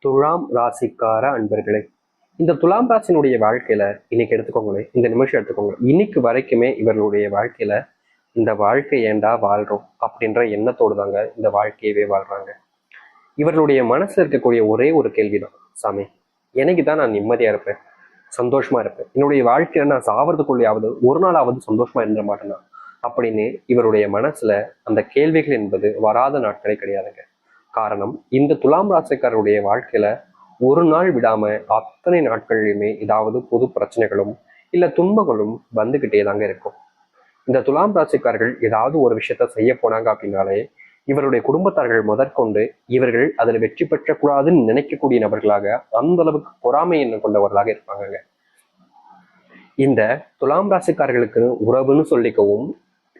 துலாம் ராசிக்கார அன்பர்களே, இந்த துலாம் ராசினுடைய வாழ்க்கையில இன்னைக்கு எடுத்துக்கோங்களேன், இந்த நிமிஷம் எடுத்துக்கோங்க. இன்னைக்கு வரைக்குமே இவர்களுடைய வாழ்க்கையில இந்த வாழ்க்கை ஏண்டா வாழ்றோம் அப்படின்ற எண்ணத்தோடு தாங்க இந்த வாழ்க்கையவே வாழ்றாங்க. இவர்களுடைய மனசுல இருக்கக்கூடிய ஒரே ஒரு கேள்விதான், சாமி எனக்கு தான் நான் நிம்மதியா இருப்பேன், சந்தோஷமா இருப்பேன், என்னுடைய வாழ்க்கையில நான் சாவறதுக்குள்ளேயாவது ஒரு நாளாவது சந்தோஷமா இருந்துட மாட்டேன்னா அப்படின்னு இவருடைய மனசுல அந்த கேள்விகள் என்பது வராத நாட்களே கிடையாதுங்க. காரணம், இந்த துலாம் ராசிக்காரருடைய வாழ்க்கையில ஒரு நாள் விடாம அத்தனை நாட்கள்லையுமே ஏதாவது பொது பிரச்சனைகளும் இல்ல துன்பங்களும் வந்துகிட்டே தாங்க இருக்கும். இந்த துலாம் ராசிக்காரர்கள் ஏதாவது ஒரு விஷயத்த செய்ய போனாங்க அப்படின்னாலே இவருடைய குடும்பத்தார்கள் முதற்கொண்டு இவர்கள் அதில் வெற்றி பெற்றக்கூடாதுன்னு நினைக்கக்கூடிய நபர்களாக அந்த அளவுக்கு பொறாமை எண்ணம் கொண்டவர்களாக இருப்பாங்க. இந்த துலாம் ராசிக்காரர்களுக்கு உறவுன்னு சொல்லிக்கவும்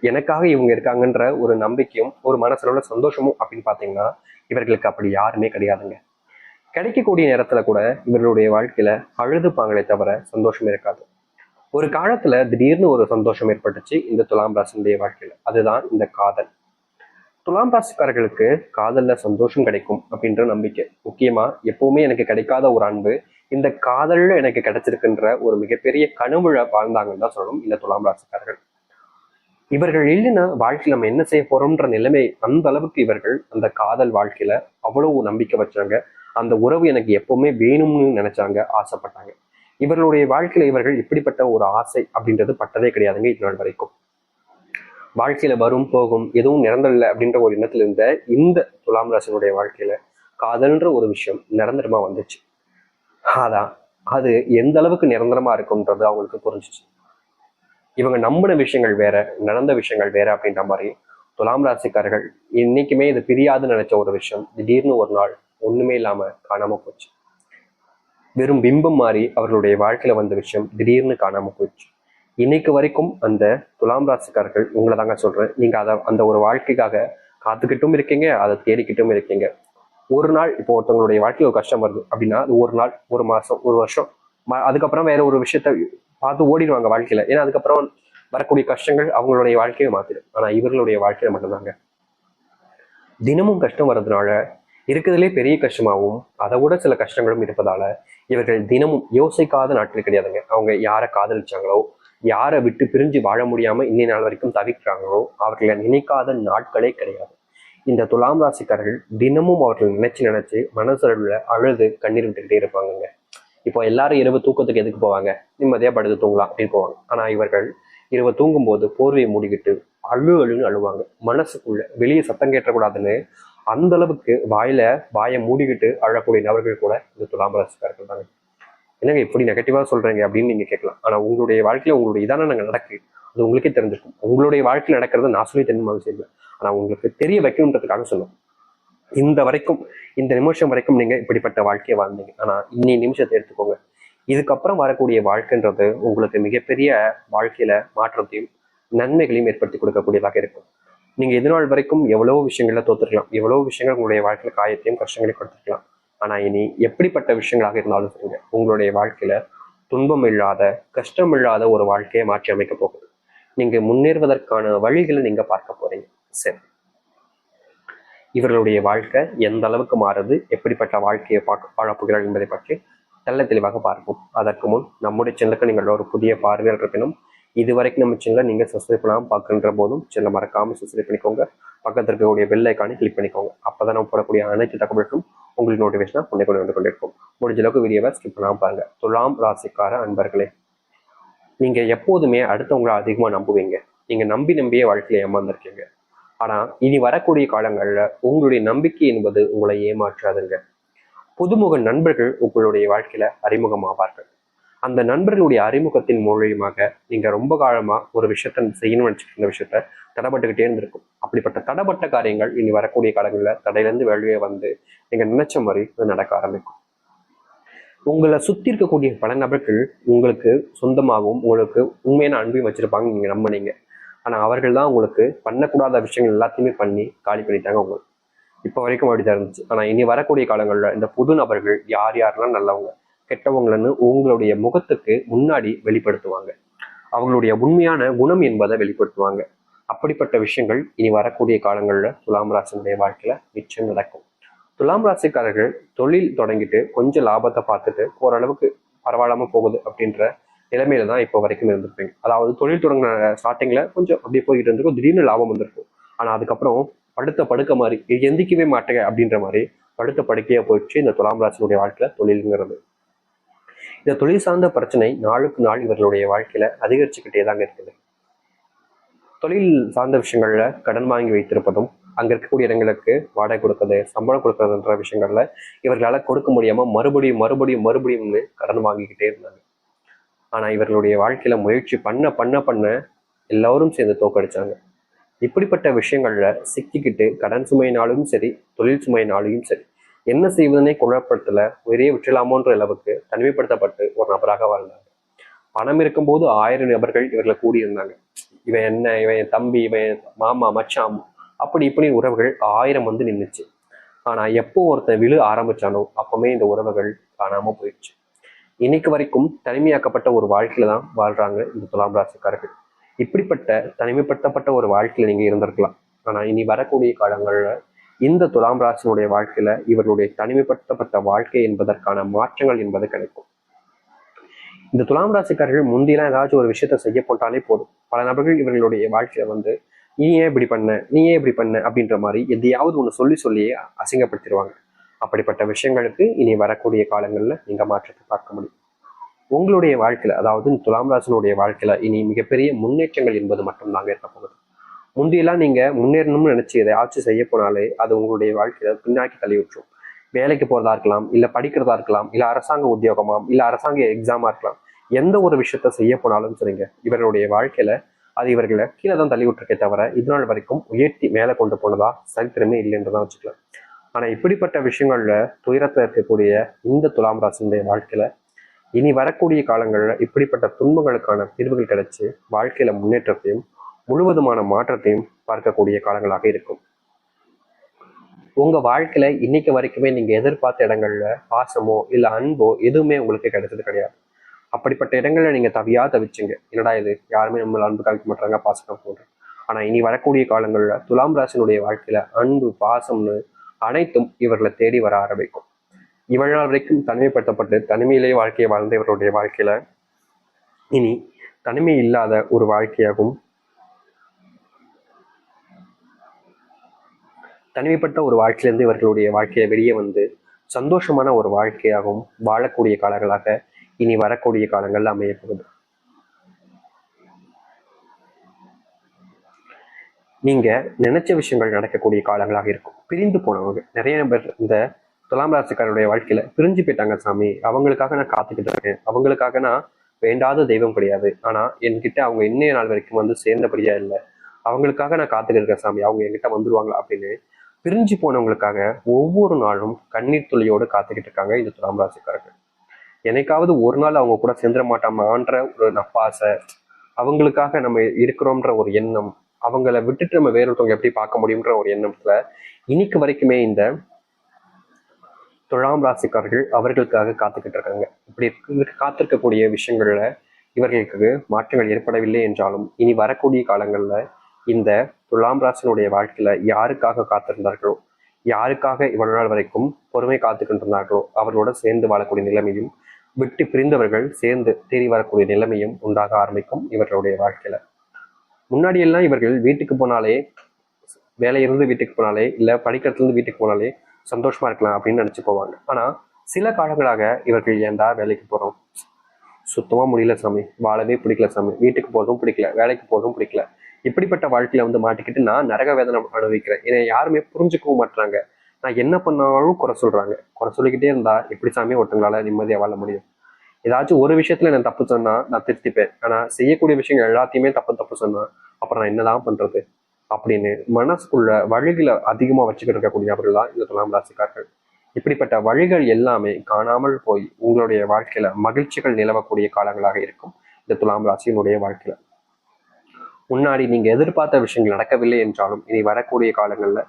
எனக்காக இவங்க இருக்காங்கன்ற ஒரு நம்பிக்கையும் ஒரு மனசுல உள்ள சந்தோஷமும் அப்படின்னு பாத்தீங்கன்னா இவர்களுக்கு அப்படி யாருமே கிடையாதுங்க. கிடைக்கக்கூடிய நேரத்துல கூட இவர்களுடைய வாழ்க்கையில அழுதுப்பாங்களே தவிர சந்தோஷம் இருக்காது. ஒரு காலத்துல திடீர்னு ஒரு சந்தோஷம் ஏற்பட்டுச்சு இந்த துலாம் ராசினுடைய வாழ்க்கையில, அதுதான் இந்த காதல். துலாம் ராசிக்காரர்களுக்கு காதல்ல சந்தோஷம் கிடைக்கும் அப்படின்ற நம்பிக்கை முக்கியமா எப்பவுமே எனக்கு கிடைக்காத ஒரு அன்பு இந்த காதல்ல எனக்கு கிடைச்சிருக்குன்ற ஒரு மிகப்பெரிய கனவுல வாழ்ந்தாங்கன்னு தான் சொல்லணும் இந்த துலாம் ராசிக்காரர்கள். இவர்கள் இல்லைன்னா வாழ்க்கையில் நம்ம என்ன செய்ய போறோம்ன்ற நிலைமை அந்த அளவுக்கு இவர்கள் அந்த காதல் வாழ்க்கையில அவ்வளவு நம்பிக்கை வச்சாங்க. அந்த உறவு எனக்கு எப்பவுமே வேணும்னு நினைச்சாங்க, ஆசைப்பட்டாங்க. இவர்களுடைய வாழ்க்கையில இவர்கள் இப்படிப்பட்ட ஒரு ஆசை அப்படின்றது பட்டதே கிடையாதுங்க இது நாள் வரைக்கும். வாழ்க்கையில வரும் போகும் எதுவும் நிரந்தரல அப்படின்ற ஒரு எண்ணத்துல இருந்த இந்த துலாம் ராசினுடைய வாழ்க்கையில காதல்ன்ற ஒரு விஷயம் நிரந்தரமா வந்துச்சு. அதான் அது எந்த அளவுக்கு நிரந்தரமா இருக்கும்ன்றது அவங்களுக்கு புரிஞ்சிச்சு. இவங்க நம்பின விஷயங்கள் வேற, நடந்த விஷயங்கள் வேற அப்படின்ற மாதிரி துலாம் ராசிக்காரர்கள் இன்னைக்குமே இது பிரியாதுன்னு நினைச்ச ஒரு விஷயம் திடீர்னு ஒரு நாள் ஒண்ணுமே இல்லாம காணாம போச்சு. வெறும் பிம்பம் மாறி அவர்களுடைய வாழ்க்கையில வந்த விஷயம் திடீர்னு காணாம போயிடுச்சு. இன்னைக்கு வரைக்கும் அந்த துலாம் ராசிக்காரர்கள் உங்களை தாங்க சொல்றேன், நீங்க அந்த ஒரு வாழ்க்கைக்காக காத்துக்கிட்டும் இருக்கீங்க, அதை தேடிக்கிட்டும் இருக்கீங்க. ஒரு நாள் இப்போ ஒருத்தவங்களுடைய வாழ்க்கையில் ஒரு கஷ்டம் வருது அப்படின்னா அது ஒரு நாள், ஒரு மாசம், ஒரு வருஷம், அதுக்கப்புறம் வேற ஒரு விஷயத்த பார்த்து ஓடிடுவாங்க வாழ்க்கையில. ஏன்னா அதுக்கப்புறம் வரக்கூடிய கஷ்டங்கள் அவங்களுடைய வாழ்க்கையை மாத்திடும். ஆனா இவர்களுடைய வாழ்க்கையில மட்டும்தாங்க தினமும் கஷ்டம் வர்றதுனால இருக்கிறதுலே பெரிய கஷ்டமாகவும் அதை விட சில கஷ்டங்களும் இருப்பதால இவர்கள் தினமும் யோசிக்காத நாட்கள் கிடையாதுங்க. அவங்க யாரை காதலிச்சாங்களோ, யாரை விட்டு பிரிஞ்சு வாழ முடியாம இன்னை நாள் வரைக்கும் தவிக்கிறாங்களோ அவர்களை நினைக்காத நாட்களே கிடையாது. இந்த துலாம் ராசிக்காரர்கள் தினமும் அவர்கள் நினைச்சு மனசுல அழுது கண்ணீர் விட்டுக்கிட்டே இருப்பாங்க. இப்போ எல்லாரும் இரவு தூக்கத்துக்கு எதுக்கு போவாங்க, நிம்மதியா படுத்து தூங்கலாம் அப்படின்னு போவாங்க. ஆனா இவர்கள் இரவு தூங்கும் போது போர்வையை மூடிக்கிட்டு அழுன்னு அழுவாங்க. மனசுக்குள்ள வெளியே சத்தம் கேட்டக்கூடாதுன்னு அந்த அளவுக்கு வாயை மூடிக்கிட்டு அழக்கூடிய நபர்கள் கூட இந்த துலாம் ராசிக்காரர்கள் தாங்க. என்னங்க இப்படி நெகட்டிவா சொல்றீங்க அப்படின்னு நீங்க கேட்கலாம். ஆனா உங்களுடைய வாழ்க்கையில உங்களுடைய இதான நடக்கு, அது உங்களுக்கே தெரிஞ்சிருக்கும். உங்களுடைய வாழ்க்கையில் நடக்கிறத நான் சொல்லி தெரியும் அவசியம் இல்லை. ஆனா உங்களுக்கு தெரிய வைக்கணுன்றதுக்காக சொல்லுவோம். இந்த வரைக்கும், இந்த நிமிஷம் வரைக்கும் நீங்க இப்படிப்பட்ட வாழ்க்கையை வாழ்ந்தீங்க. ஆனா இன்னி நிமிஷத்தை எடுத்துக்கோங்க, இதுக்கப்புறம் வரக்கூடிய வாழ்க்கைன்றது உங்களுக்கு மிகப்பெரிய வாழ்க்கையில மாற்றத்தையும் நன்மைகளையும் ஏற்படுத்தி கொடுக்கக்கூடியதாக இருக்கும். நீங்க இது நாள் வரைக்கும் எவ்வளவு விஷயங்கள தோத்துருக்கலாம், எவ்வளவு விஷயங்கள் உங்களுடைய வாழ்க்கையில காயத்தையும் கஷ்டங்களையும் கொடுத்துருக்கலாம். ஆனா இனி எப்படிப்பட்ட விஷயங்களாக இருந்தாலும் சரிங்க, உங்களுடைய வாழ்க்கையில துன்பம் இல்லாத, கஷ்டம் இல்லாத ஒரு வாழ்க்கையை மாற்றி அமைக்க போகுது. நீங்க முன்னேறுவதற்கான வழிகளை நீங்க பார்க்க போறீங்க. சரி, இவர்களுடைய வாழ்க்கை எந்த அளவுக்கு மாறுது, எப்படிப்பட்ட வாழ்க்கையை வாழப்போகிறார் என்பதை பற்றி தெல்ல தெளிவாக பார்ப்போம். அதற்கு முன் நம்முடைய சேனலுக்கு நீங்கள் ஒரு புதிய பார்வையாளர் இருப்பினும் இதுவரைக்கும் நம்ம சேனலை நீங்க சப்ஸ்கிரைப் பண்ணாமல் பார்க்கின்ற போதும் சேனலை மறக்காம சப்ஸ்கிரைப் பண்ணிக்கோங்க. பக்கத்தில் இருக்கக்கூடிய பெல் ஐக்கானை கிளிக் பண்ணிக்கோங்க. அப்பதான் நம்ம போடக்கூடிய அனைத்து தகவல்களும் உங்களுக்கு நோட்டிஃபிகேஷனா கொண்டு வந்து கொண்டிருக்கும். முடிஞ்ச அளவுக்கு வீடியோவை ஸ்கிப் பண்ணாமல் பாருங்க. துலாம் ராசிக்கார அன்பர்களே, நீங்க எப்போதுமே அடுத்தவங்களை அதிகமா நம்புவீங்க. நீங்க நம்பியே வாழ்க்கையில ஏமாந்துருக்கீங்க. ஆனா இனி வரக்கூடிய காலங்கள்ல உங்களுடைய நம்பிக்கை என்பது உங்களை ஏமாற்றாதுங்க. புதுமுக நண்பர்கள் உங்களுடைய வாழ்க்கையில அறிமுகமாவார்கள். அந்த நண்பர்களுடைய அறிமுகத்தின் மூலியமாக நீங்க ரொம்ப காலமா ஒரு விஷயத்த செய்யணும்னு நினைச்சிருந்த விஷயத்த தடைப்பட்டுக்கிட்டே இருந்திருக்கும். அப்படிப்பட்ட தடைப்பட்ட காரியங்கள் இனி வரக்கூடிய காலங்களில் தடையிலிருந்து வெளியே வந்து நீங்க நினைச்ச மாதிரி அது நடக்க ஆரம்பிக்கும். உங்களை சுத்தி இருக்கக்கூடிய பல நபர்கள் உங்களுக்கு சொந்தமாகவும் உங்களுக்கு உண்மையான அன்பையும் வச்சிருப்பாங்க, நீங்க நம்பினீங்க. ஆனா அவர்கள் தான் உங்களுக்கு பண்ணக்கூடாத விஷயங்கள் எல்லாத்தையுமே பண்ணி காலி பண்ணிட்டாங்க உங்களுக்கு. இப்போ வரைக்கும் அப்படிதான் இருந்துச்சு. ஆனா இனி வரக்கூடிய காலங்கள்ல இந்த புது நபர்கள் யார் யாரெல்லாம் நல்லவங்க கெட்டவங்கன்னு உங்களுடைய முகத்துக்கு முன்னாடி வெளிப்படுத்துவாங்க. அவங்களுடைய உண்மையான குணம் என்பதை வெளிப்படுத்துவாங்க. அப்படிப்பட்ட விஷயங்கள் இனி வரக்கூடிய காலங்கள்ல துலாம் ராசினுடைய வாழ்க்கையில நிச்சயம் நடக்கும். துலாம் ராசிக்காரர்கள் தொழில் தொடங்கிட்டு கொஞ்சம் லாபத்தை பார்த்துட்டு ஓரளவுக்கு பரவாயில்லாம போகுது அப்படின்ற நிலைமையில தான் இப்போ வரைக்கும் இருந்திருப்பீங்க. அதாவது தொழில் தொடங்கின ஸ்டார்டிங்ல கொஞ்சம் அப்படியே போய்கிட்டு இருந்திருக்கும், திடீர்னு லாபம் வந்திருக்கும். ஆனா அதுக்கப்புறம் படுத்த படுக்க மாதிரி எந்திக்கவே மாட்டேங்க அப்படின்ற மாதிரி படுத்த படுக்கையா போயிடுச்சு இந்த துலாம் ராசினுடைய வாழ்க்கையில தொழிலுங்கிறது. இந்த தொழில் சார்ந்த பிரச்சனை நாளுக்கு நாள் இவர்களுடைய வாழ்க்கையில அதிகரிச்சுக்கிட்டே தாங்க இருக்குது. தொழில் சார்ந்த விஷயங்கள்ல கடன் வாங்கி வைத்திருப்பதும், அங்க இருக்கக்கூடிய இடங்களுக்கு வாடகை கொடுக்கறது, சம்பளம் கொடுக்கறதுன்ற விஷயங்கள்ல இவர்களால கொடுக்க முடியாம மறுபடியும் மறுபடியும் மறுபடியும்னு கடன் வாங்கிக்கிட்டே இருந்தாங்க. ஆனா இவர்களுடைய வாழ்க்கையில முயற்சி பண்ண பண்ண பண்ண எல்லாரும் சேர்ந்து தோக்கடிச்சாங்க. இப்படிப்பட்ட விஷயங்கள்ல சிக்கிக்கிட்டு கடன் சுமையினாலும் சரி, தொழில் சுமையினாலும் சரி, என்ன செய்வதனே குழப்பத்துல உயிரையே விற்றலாமோன்ற அளவுக்கு தனிமைப்படுத்தப்பட்டு ஒரு நபராக வாழ்ந்தாங்க. பணம் இருக்கும்போது 1000 நபர்கள் இவர்களை கூடியிருந்தாங்க. இவன் என்ன, இவன் என் தம்பி, இவன் மாமா, மச்சாம், அப்படி இப்படி உறவுகள் 1000 வந்து நின்றுச்சு. ஆனா எப்போ ஒருத்தன் விழு ஆரம்பிச்சானோ அப்பவுமே இந்த உறவுகள் காணாம போயிடுச்சு. இன்னைக்கு வரைக்கும் தனிமையாக்கப்பட்ட ஒரு வாழ்க்கையில தான் வாழ்றாங்க இந்த துலாம் ராசிக்காரர்கள். இப்படிப்பட்ட தனிமைப்படுத்தப்பட்ட ஒரு வாழ்க்கையில நீங்க இருந்திருக்கலாம். ஆனா இனி வரக்கூடிய காலங்கள்ல இந்த துலாம் ராசினுடைய வாழ்க்கையில இவர்களுடைய தனிமைப்படுத்தப்பட்ட வாழ்க்கை என்பதற்கான மாற்றங்கள் என்பது கிடைக்கும். இந்த துலாம் ராசிக்காரர்கள் முந்தியெல்லாம் ஏதாச்சும் ஒரு விஷயத்த செய்ய போட்டாலே போதும், பல நபர்கள் இவர்களுடைய வாழ்க்கையில வந்து நீ ஏன் இப்படி பண்ண, நீ ஏன் இப்படி பண்ண அப்படின்ற மாதிரி எதையாவது ஒண்ணு சொல்லி சொல்லியே அசிங்கப்படுத்திடுவாங்க. அப்படிப்பட்ட விஷயங்களுக்கு இனி வரக்கூடிய காலங்கள்ல நீங்க மாற்றத்தை பார்க்க முடியும். உங்களுடைய வாழ்க்கையில, அதாவது துலாம் ராசினுடைய வாழ்க்கையில இனி மிகப்பெரிய முன்னேற்றங்கள் என்பது மட்டும்தாங்க இருக்க போகுது. முந்தியெல்லாம் நீங்க முன்னேறணும்னு நினைச்சு எதையாச்சும் செய்ய போனாலே அது உங்களுடைய வாழ்க்கையில பின்னாக்கி தள்ளி விட்டுரும். வேலைக்கு போறதா இருக்கலாம், இல்ல படிக்கிறதா இருக்கலாம், இல்ல அரசாங்க உத்தியோகமா, இல்ல அரசாங்க எக்ஸாமா இருக்கலாம். எந்த ஒரு விஷயத்த செய்ய போனாலும் சரிங்க, இவர்களுடைய வாழ்க்கையில அது இவர்களை கீழே தான் தள்ளி விட்டுருக்கே தவிர இது நாள் வரைக்கும் உயர்த்தி மேலே கொண்டு போனதா சரித்திரமே இல்லைன்றதான் வச்சுக்கலாம். ஆனா இப்படிப்பட்ட விஷயங்கள்ல துயரத்துல இருக்கக்கூடிய இந்த துலாம் ராசினுடைய வாழ்க்கையில இனி வரக்கூடிய காலங்கள்ல இப்படிப்பட்ட துன்பங்களுக்கான தீர்வுகள் கிடைச்சு வாழ்க்கையில முன்னேற்றத்தையும் முழுவதுமான மாற்றத்தையும் பார்க்கக்கூடிய காலங்களாக இருக்கும். உங்க வாழ்க்கையில இன்னைக்கு வரைக்குமே நீங்க எதிர்பார்த்த இடங்கள்ல பாசமோ இல்ல அன்போ எதுவுமே உங்களுக்கு கிடைச்சது கிடையாது. அப்படிப்பட்ட இடங்கள்ல நீங்க தவிச்சுங்க, என்னடா இது, யாருமே நம்மள அன்பு காமிக்க மாட்டாங்க, பாசம் போடுறேன். ஆனா இனி வரக்கூடிய காலங்கள்ல துலாம் ராசினுடைய வாழ்க்கையில அன்பு பாசம்னு அனைத்தும் இவர்களை தேடி வர ஆரம்பிக்கும். இவ்வளவு நாள் வரைக்கும் தனிமைப்படுத்தப்பட்டு தனிமையிலேயே வாழ்க்கையை வாழ்ந்த இவர்களுடைய வாழ்க்கையில இனி தனிமை இல்லாத ஒரு வாழ்க்கையாகவும், தனிமைப்பட்ட ஒரு வாழ்க்கையிலிருந்து இவர்களுடைய வாழ்க்கையை வெளியே வந்து சந்தோஷமான ஒரு வாழ்க்கையாகவும் வாழக்கூடிய காலங்களாக இனி வரக்கூடிய காலங்கள்ல அமையப்போகுது. நீங்க நினைச்ச விஷயங்கள் நடக்கக்கூடிய காலங்களாக இருக்கும். பிரிந்து போனவங்க நிறைய பேர் இந்த துலாம் ராசிக்காரருடைய வாழ்க்கையில பிரிஞ்சு போயிட்டாங்க. சாமி, அவங்களுக்காக நான் காத்துக்கிட்டு இருக்கேன், அவங்களுக்காக நான் வேண்டாத தெய்வம் கிடையாது, ஆனா என்கிட்ட அவங்க இன்னைய நாள் வரைக்கும் வந்து சேர்ந்தபடியா இல்லை, அவங்களுக்காக நான் காத்துக்கிட்டு இருக்கேன் சாமி, அவங்க என்கிட்ட வந்துருவாங்களா அப்படின்னு பிரிஞ்சு போனவங்களுக்காக ஒவ்வொரு நாளும் கண்ணீர் துளியோடு காத்துக்கிட்டு இருக்காங்க இந்த துலாம் ராசிக்காரர்கள். என்னைக்காவது ஒரு நாள் அவங்க கூட சேர்ந்துட மாட்டாமான்ற ஒரு நப்பாசை, அவங்களுக்காக நம்ம இருக்கிறோம்ன்ற ஒரு எண்ணம், அவங்கள விட்டுட்டு நம்ம வேறொருத்தவங்க எப்படி பார்க்க முடியும்ன்ற ஒரு எண்ணத்துல இன்னைக்கு வரைக்குமே இந்த துலாம் ராசிக்காரர்கள் அவர்களுக்காக காத்துக்கிட்டு இருக்காங்க. இப்படி காத்திருக்கக்கூடிய விஷயங்கள்ல இவர்களுக்கு மாற்றங்கள் ஏற்படவில்லை என்றாலும் இனி வரக்கூடிய காலங்கள்ல இந்த துலாம் ராசினுடைய வாழ்க்கையில யாருக்காக காத்திருந்தார்களோ, யாருக்காக இவ்வளவு நாள் வரைக்கும் பொறுமை காத்துக்கின்றிருந்தார்களோ அவர்களோட சேர்ந்து வாழக்கூடிய நிலைமையும், விட்டு பிரிந்தவர்கள் சேர்ந்து தேடி வரக்கூடிய நிலைமையும் உண்டாக ஆரம்பிக்கும் இவர்களுடைய வாழ்க்கையில. முன்னாடி எல்லாம் இவர்கள் வீட்டுக்கு போனாலே, வேலையிலிருந்து வீட்டுக்கு போனாலே, இல்ல படிக்கிறதுல இருந்து வீட்டுக்கு போனாலே சந்தோஷமா இருக்கலாம் அப்படின்னு நினைச்சு போவாங்க. ஆனா சில காலங்களாக இவர்கள் ஏன்டா வேலைக்கு போறோம், சுத்தமா முடியல சாமி, வாழவே பிடிக்கல சாமி, வீட்டுக்கு போறதும் பிடிக்கல, வேலைக்கு போறதும் பிடிக்கல, இப்படிப்பட்ட வாழ்க்கையில வந்து மாட்டிக்கிட்டு நான் நரக வேதனை அனுபவிக்கிறேன், என்னை யாருமே புரிஞ்சுக்கவும் மாட்டாங்க, நான் என்ன பண்ணாலும் குறை சொல்றாங்க, குறை சொல்லிக்கிட்டே இருந்தா எப்படி சாமி ஒருத்தங்களால நிம்மதியா வாழ முடியும்? ஏதாச்சும் ஒரு விஷயத்துல நான் தப்பு சொன்னா நான் திருத்திப்பேன், ஆனா செய்யக்கூடிய விஷயங்கள் எல்லாத்தையுமே தப்பு சொன்னா அப்புறம் நான் என்னதான் பண்றது அப்படின்னு மனசுக்குள்ள வழிகளை அதிகமா வச்சுக்கிட்டு இருக்கக்கூடிய நபர்கள் தான் இந்த துலாம் ராசிக்காரர்கள். இப்படிப்பட்ட வழிகள் எல்லாமே காணாமல் போய் உங்களுடைய வாழ்க்கையில மகிழ்ச்சிகள் நிலவக்கூடிய காலங்களாக இருக்கும் இந்த துலாம் ராசியினுடைய வாழ்க்கையில. முன்னாடி நீங்க எதிர்பார்த்த விஷயங்கள் நடக்கவில்லை என்றாலும் இனி வரக்கூடிய காலங்கள்ல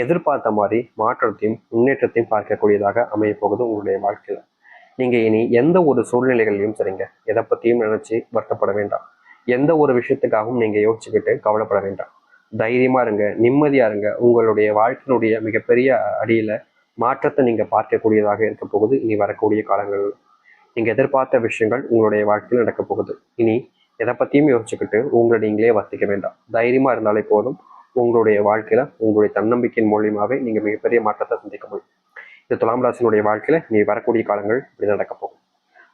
எதிர்பார்த்த மாதிரி மாற்றத்தையும் முன்னேற்றத்தையும் பார்க்கக்கூடியதாக அமைய போகுது உங்களுடைய வாழ்க்கையில. நீங்க இனி எந்த ஒரு சூழ்நிலைகளையும் சரிங்க, எதை பத்தியும் நினைச்சு வருத்தப்பட வேண்டாம், எந்த ஒரு விஷயத்துக்காகவும் நீங்க யோசிச்சுக்கிட்டு கவலைப்பட வேண்டாம். தைரியமா இருங்க, நிம்மதியா இருங்க. உங்களுடைய வாழ்க்கையினுடைய மிகப்பெரிய அடியில மாற்றத்தை நீங்க பார்க்கக்கூடியதாக இருக்க போகுது இனி வரக்கூடிய காலங்கள். நீங்க எதிர்பார்த்த விஷயங்கள் உங்களுடைய வாழ்க்கையில் நடக்க போகுது. இனி எதை பத்தியும் யோசிச்சுக்கிட்டு உங்களை நீங்களே வர்த்திக்க வேண்டாம். தைரியமா இருந்தாலே போதும். உங்களுடைய வாழ்க்கையில உங்களுடைய தன்னம்பிக்கையின் மூலியமாவே நீங்க மிகப்பெரிய மாற்றத்தை சந்திக்க முடியும். இந்த துலாம் ராசினுடைய வாழ்க்கையில நீ வரக்கூடிய காலங்கள் இப்படி நடக்க போகும்.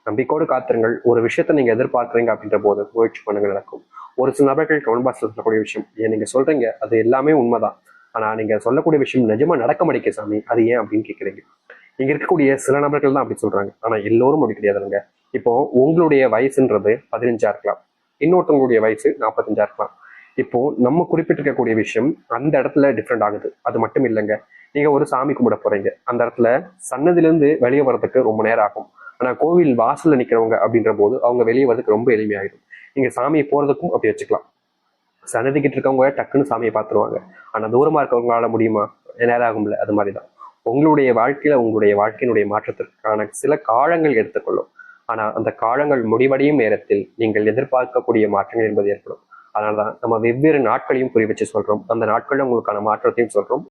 நம்பிக்கையோடு காத்திருங்கள். ஒரு விஷயத்த நீங்க எதிர்பார்க்குறீங்க அப்படின்ற போது முயற்சி பண்ணுங்க, நடக்கும். ஒரு சில நபர்கள் கமெண்ட் பாக்ஸ்ல சொல்லக்கூடிய விஷயம், ஏன் நீங்க சொல்றீங்க அது எல்லாமே உண்மைதான், ஆனா நீங்க சொல்லக்கூடிய விஷயம் நிஜமா நடக்க மாட்டேங்குது சாமி, அது ஏன் அப்படின்னு கேட்குறீங்க. இங்க இருக்கக்கூடிய சில நபர்கள் தான் அப்படி சொல்றாங்க, ஆனா எல்லோரும் அப்படி கிடையாதுங்க. இப்போ உங்களுடைய வயசுன்றது 15 இருக்கலாம், இன்னொருத்தவங்களுடைய வயசு 45 இருக்கலாம். இப்போ நம்ம குறிப்பிட்டிருக்கக்கூடிய விஷயம் அந்த இடத்துல டிஃப்ரெண்ட் ஆகுது. அது மட்டும் இல்லைங்க, நீங்க ஒரு சாமி கும்பிட போறீங்க, அந்த இடத்துல சன்னதிலிருந்து வெளியே வர்றதுக்கு ரொம்ப நேரம் ஆகும். ஆனா கோவில் வாசல்ல நிக்கிறவங்க அப்படின்ற போது அவங்க வெளியே வரதுக்கு ரொம்ப எளிமையாயிடும். நீங்க சாமியை போறதுக்கும் அப்படி வச்சுக்கலாம். சன்னதிக்கிட்டு இருக்கவங்க டக்குன்னு சாமியை பார்த்துருவாங்க, ஆனா தூரமா இருக்கவங்களால முடியுமா? நேரம் ஆகும்ல. அது மாதிரிதான் உங்களுடைய வாழ்க்கையில உங்களுடைய வாழ்க்கையினுடைய மாற்றத்திற்கான சில காலங்கள் எடுத்துக்கொள்ளும். ஆனா அந்த காலங்கள் முடிவடையும் நேரத்தில் நீங்கள் எதிர்பார்க்கக்கூடிய மாற்றங்கள் என்பது ஏற்படும். அதனாலதான் நம்ம வெவ்வேறு நாட்களையும் புரி வச்சு சொல்றோம். அந்த நாட்கள்ல உங்களுக்கான மாற்றத்தையும் சொல்றோம்.